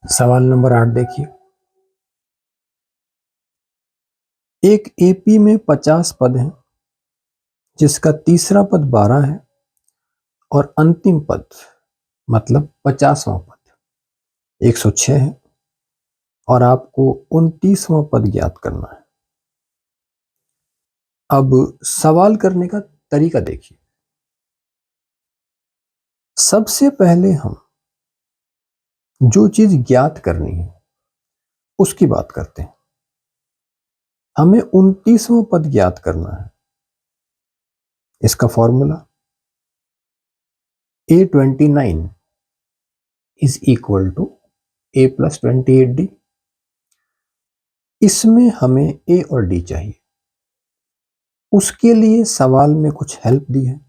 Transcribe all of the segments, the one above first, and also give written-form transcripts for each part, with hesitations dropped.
सवाल नंबर 8 देखिए। एक एपी में 50 पद हैं, जिसका तीसरा पद 12 है और अंतिम पद मतलब 50वां पद 106 है और आपको 29वां पद ज्ञात करना है। अब सवाल करने का तरीका देखिए। सबसे पहले हम जो चीज ज्ञात करनी है उसकी बात करते हैं। हमें 29वां पद ज्ञात करना है। इसका formula A29 is equal to A plus 28D। इसमें हमें ए और डी चाहिए। उसके लिए सवाल में कुछ हेल्प दी है,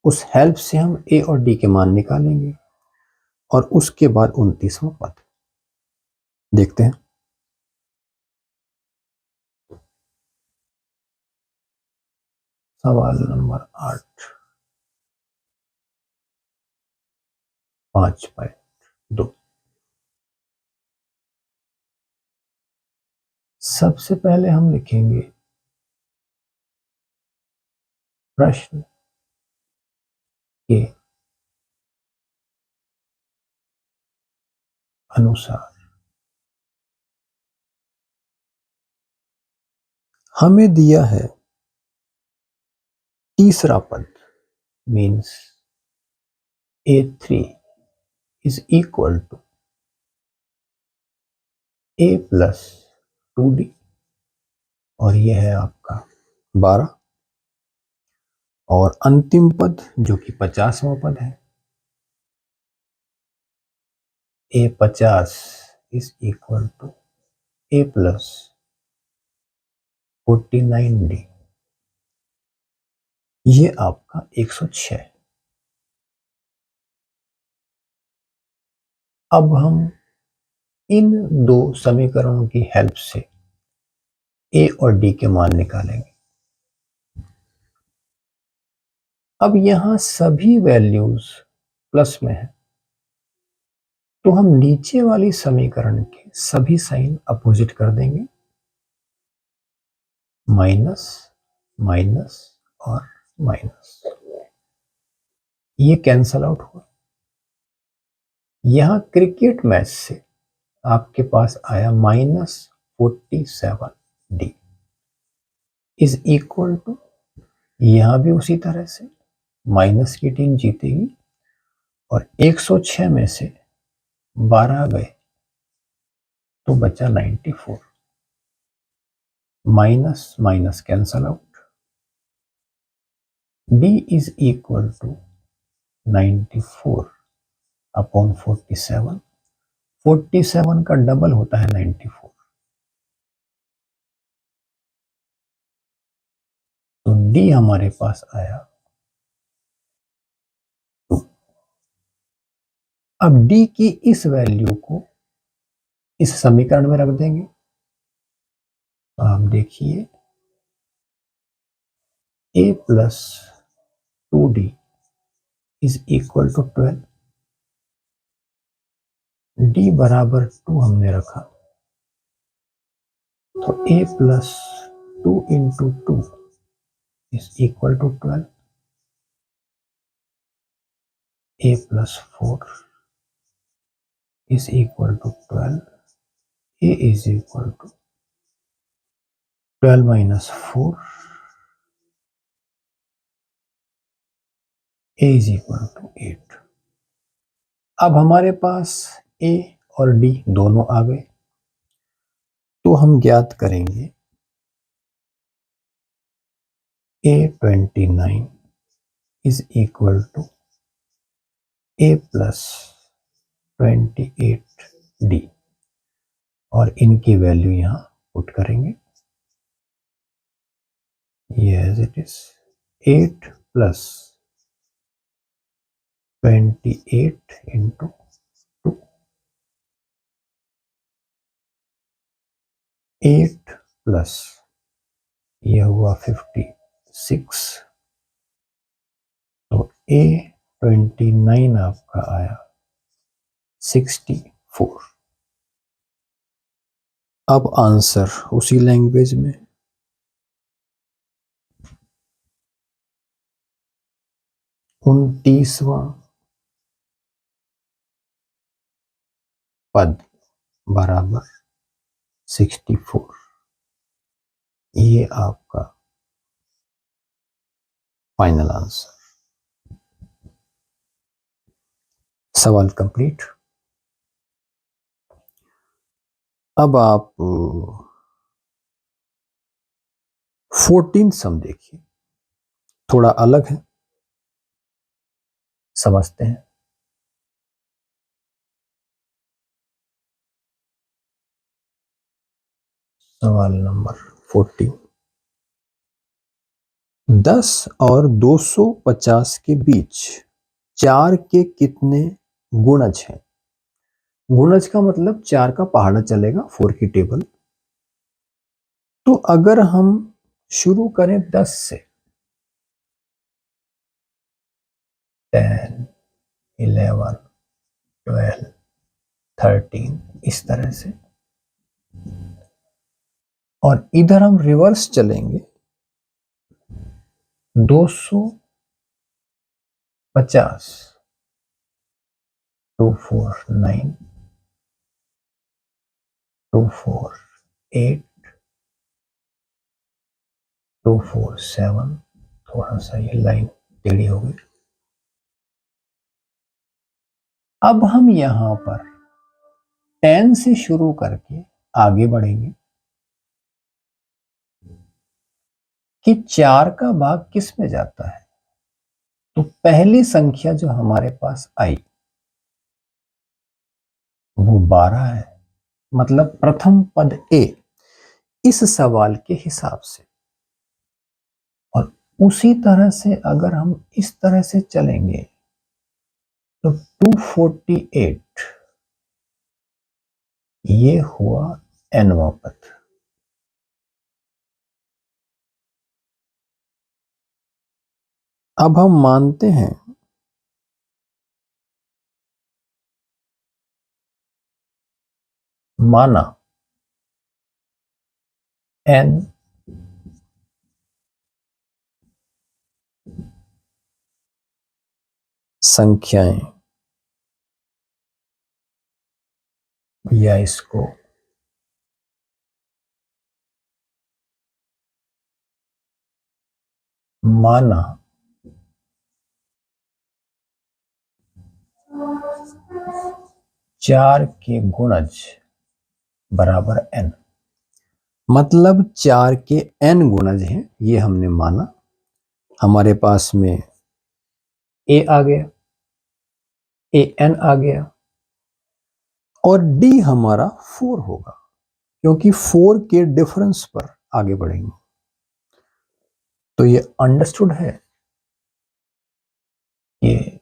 उस हेल्प से हम ए और डी के मान निकालेंगे और उसके बाद 29वां पद देखते हैं। सवाल नंबर 8 5.2। सबसे पहले हम लिखेंगे प्रश्न के अनुसार हमें दिया है तीसरा पद means A3 is equal to A plus 2D और यह है आपका 12 और अंतिम पद जो कि 50वां पद है A50 is equal to A plus 49D। ये आपका 106। अब हम इन दो समीकरणों की हेल्प से ए और डी के मान निकालेंगे। अब यहां सभी वैल्यूज प्लस में है तो हम नीचे वाली समीकरण के सभी साइन अपोजिट कर देंगे, माइनस माइनस और माइनस। ये कैंसल आउट हुआ। यहां क्रिकेट मैच से आपके पास आया -47D इज इक्वल टू, यहां भी उसी तरह से माइनस की टीम जीतेगी और 106 में से 12 गए तो बचा 94। Minus minus cancel out. D is equal to 94 upon 47। 47 का डबल होता है 94, तो D हमारे पास आया 2। अब D की इस वैल्यू को इस समीकरण में रख देंगे। तो आप देखिए A plus 2D is equal to 12। D बराबर 2 हमने रखा तो A plus 2 into 2 is equal to 12। A plus 4 is equal to 12. A is equal to 12 minus 4. A is equal to 8. अब हमारे पास A और D दोनों आ गए तो हम ज्ञात करेंगे A29 is equal to A plus 28D और इनकी वैल्यू यहां पुट करेंगे। Yes, it is 8 plus 28 into 2, 8 plus ये हुआ 56 तो A29 आपका आया 64। 4। अब आंसर उसी लैंग्वेज में। 29वां पद बराबर 64। ये आपका फाइनल आंसर। सवाल कंप्लीट। अब आप 14 सम देखिए, थोड़ा अलग है, समझते हैं। सवाल नंबर 14। 10 और 250 के बीच 4 के कितने गुणज हैं? गुणज का मतलब 4 का पहाड़ा चलेगा, 4 की टेबल। तो अगर हम शुरू करें 10 से, 10, 11, 12, 13 इस तरह से, और इधर हम रिवर्स चलेंगे 250, 249, 248, 247, थोड़ा सा ये लाइन टेढ़ी हो गई। अब हम यहां पर 10 से शुरू करके आगे बढ़ेंगे कि 4 का भाग किस में जाता है। तो पहली संख्या जो हमारे पास आई वो 12 है, मतलब प्रथम पद ए इस सवाल के हिसाब से। और उसी तरह से अगर हम इस तरह से चलेंगे तो 248 ये हुआ nवां पद। अब हम मानते हैं माना n संख्याएं, या इसको माना चार के गुणज बराबर n, मतलब 4 के n गुणज हैं, ये हमने माना। हमारे पास में a आ गया, an आ गया, और d हमारा 4 होगा, क्योंकि 4 के डिफरेंस पर आगे बढ़ेंगे। तो ये अंडरस्टूड है। ये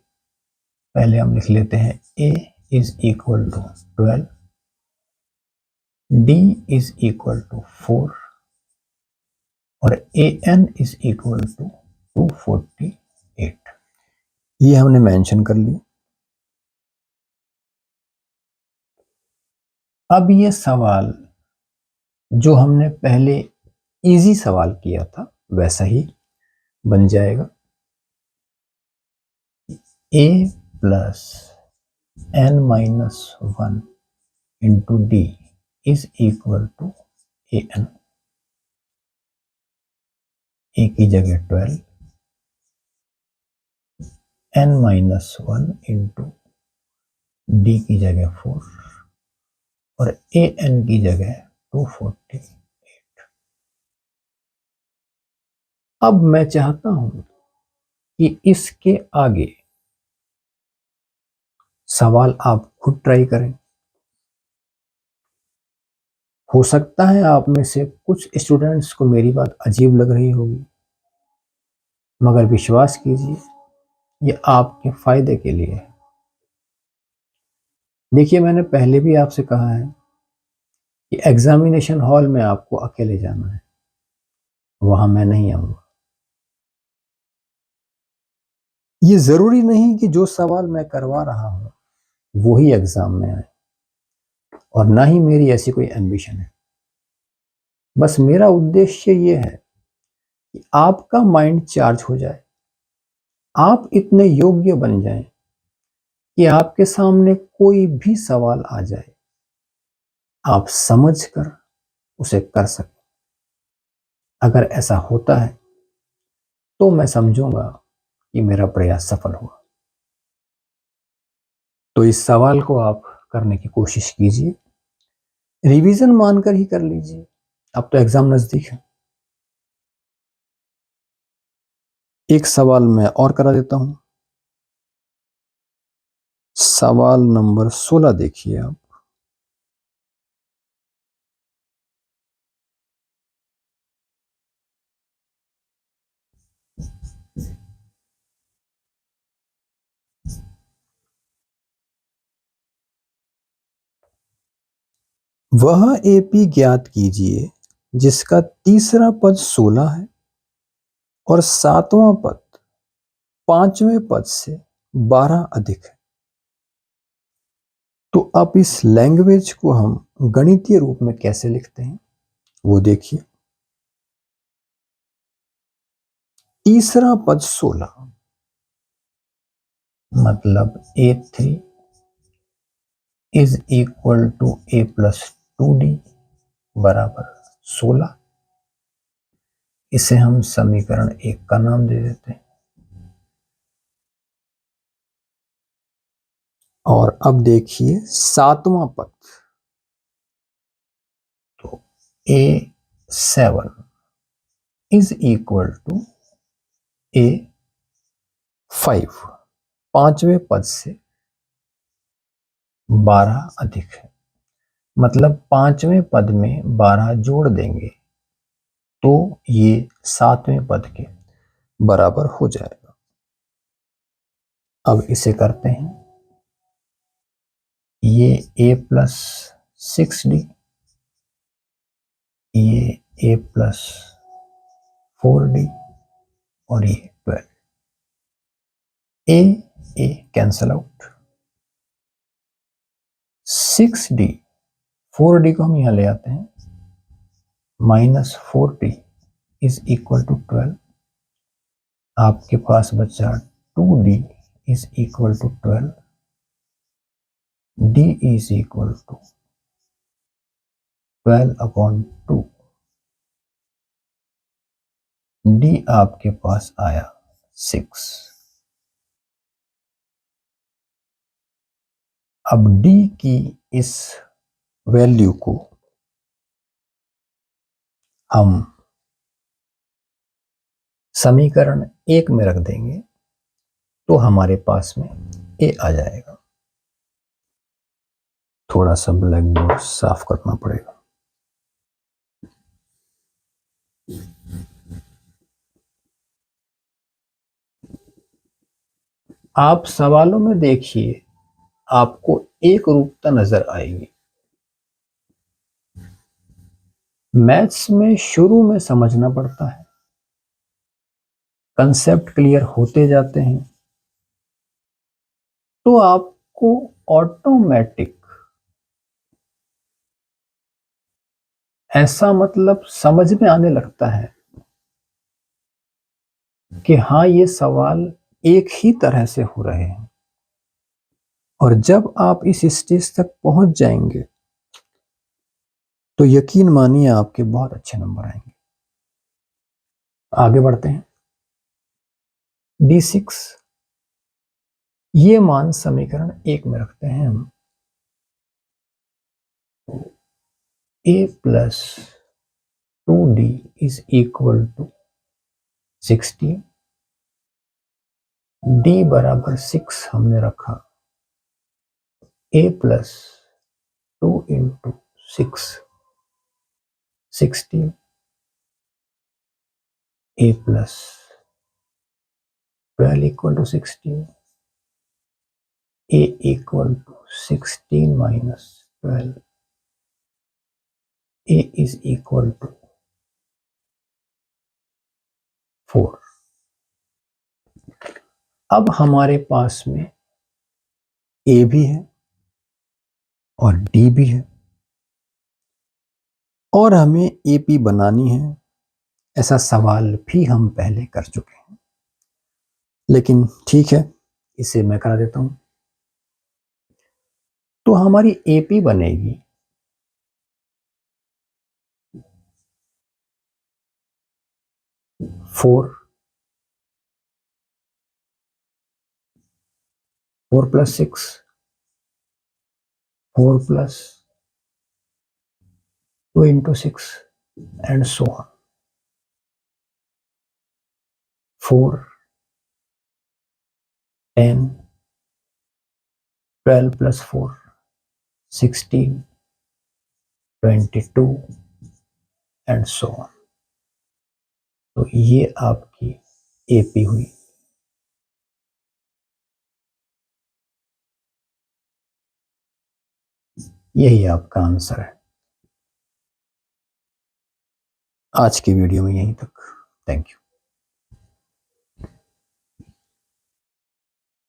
पहले हम लिख लेते हैं, a is equal to 12, d is equal to 4 और an इज इक्वल टू 248। ये हमने मेंशन कर लिया। अब ये सवाल जो हमने पहले इजी सवाल किया था वैसा ही बन जाएगा। a plus n minus 1 into d is equal to an। a की जगह 12, n माइनस 1 इंटू डी की जगह 4 और an की जगह 248। अब मैं चाहता हूं कि इसके आगे सवाल आप खुद ट्राई करें। हो सकता है आप में से कुछ स्टूडेंट्स को मेरी बात अजीब लग रही होगी, मगर विश्वास कीजिए ये आपके फायदे के लिए है। देखिए, मैंने पहले भी आपसे कहा है कि एग्जामिनेशन हॉल में आपको अकेले जाना है, वहां मैं नहीं आऊंगा। ये जरूरी नहीं कि जो सवाल मैं करवा रहा हूं वो ही एग्जाम में आए। और ना ही मेरी ऐसी कोई एम्बिशन है। बस मेरा उद्देश्य ये है कि आपका माइंड चार्ज हो जाए, आप इतने योग्य बन जाएं कि आपके सामने कोई भी सवाल आ जाए, आप समझकर उसे कर सकें। अगर ऐसा होता है तो मैं समझूंगा कि मेरा प्रयास सफल हुआ। तो इस सवाल को आप करने की कोशिश कीजिए, रिवीजन मानकर ही कर लीजिए, अब तो एग्जाम नजदीक है। एक सवाल मैं और करा देता हूं। सवाल नंबर 16 देखिए आप। वह एपी ज्ञात कीजिए जिसका तीसरा पद 16 है और सातवां पद पांचवें पद से 12 अधिक है। तो अब इस लैंग्वेज को हम गणितीय रूप में कैसे लिखते हैं वो देखिए। तीसरा पद 16 मतलब A3 is equal to A plus 2D बराबर 16। इसे हम समीकरण 1 का नाम दे देते हैं। और अब देखिए सातवां पद, तो A7 is equal to A5, पांचवें पद से 12 अधिक है। मतलब पांचवें पद में 12 जोड़ देंगे तो ये सातवें पद के बराबर हो जाएगा। अब इसे करते हैं। ये A प्लस 6D, ये A प्लस 4D और ये 12। A cancel out. 6D 4D को हम यहां ले आते हैं, -4D इज इक्वल टू 12। आपके पास बचा 2D is equal to 12। D is equal to 12/2। D आपके पास आया 6। अब D की इस वैल्यू को हम समीकरण 1 में रख देंगे तो हमारे पास में A आ जाएगा। थोड़ा सा ब्लैक बोर्ड साफ करना पड़ेगा। आप सवालों में देखिए, आपको एक रूपता नजर आएगी। मैथ्स में शुरू में समझना पड़ता है, कंसेप्ट क्लियर होते जाते हैं तो आपको ऑटोमेटिक ऐसा मतलब समझ में आने लगता है कि हाँ ये सवाल एक ही तरह से हो रहे हैं। और जब आप इस स्टेज तक पहुंच जाएंगे तो यकीन मानिए आपके बहुत अच्छे नंबर आएंगे। आगे बढ़ते हैं। D6 ये मान समीकरण 1 में रखते हैं हम। A plus 2D is equal to 16। D बराबर 6 हमने रखा। A plus 2 into 6 16। A plus 12 equal to 16। A equal to 16 minus 12। A is equal to 4। अब हमारे पास में A भी है और D भी है। और हमें एपी बनानी है, ऐसा सवाल भी हम पहले कर चुके हैं, लेकिन ठीक है, इसे मैं करा देता हूं। तो हमारी एपी बनेगी 4 + 6, 4 + 2 × 6 and so on. 4, 10, 12 + 4, 16, 22 and so on. तो ये आपकी एपी हुई। यही आपका आंसर है। आज की वीडियो में यहीं तक। Thank you.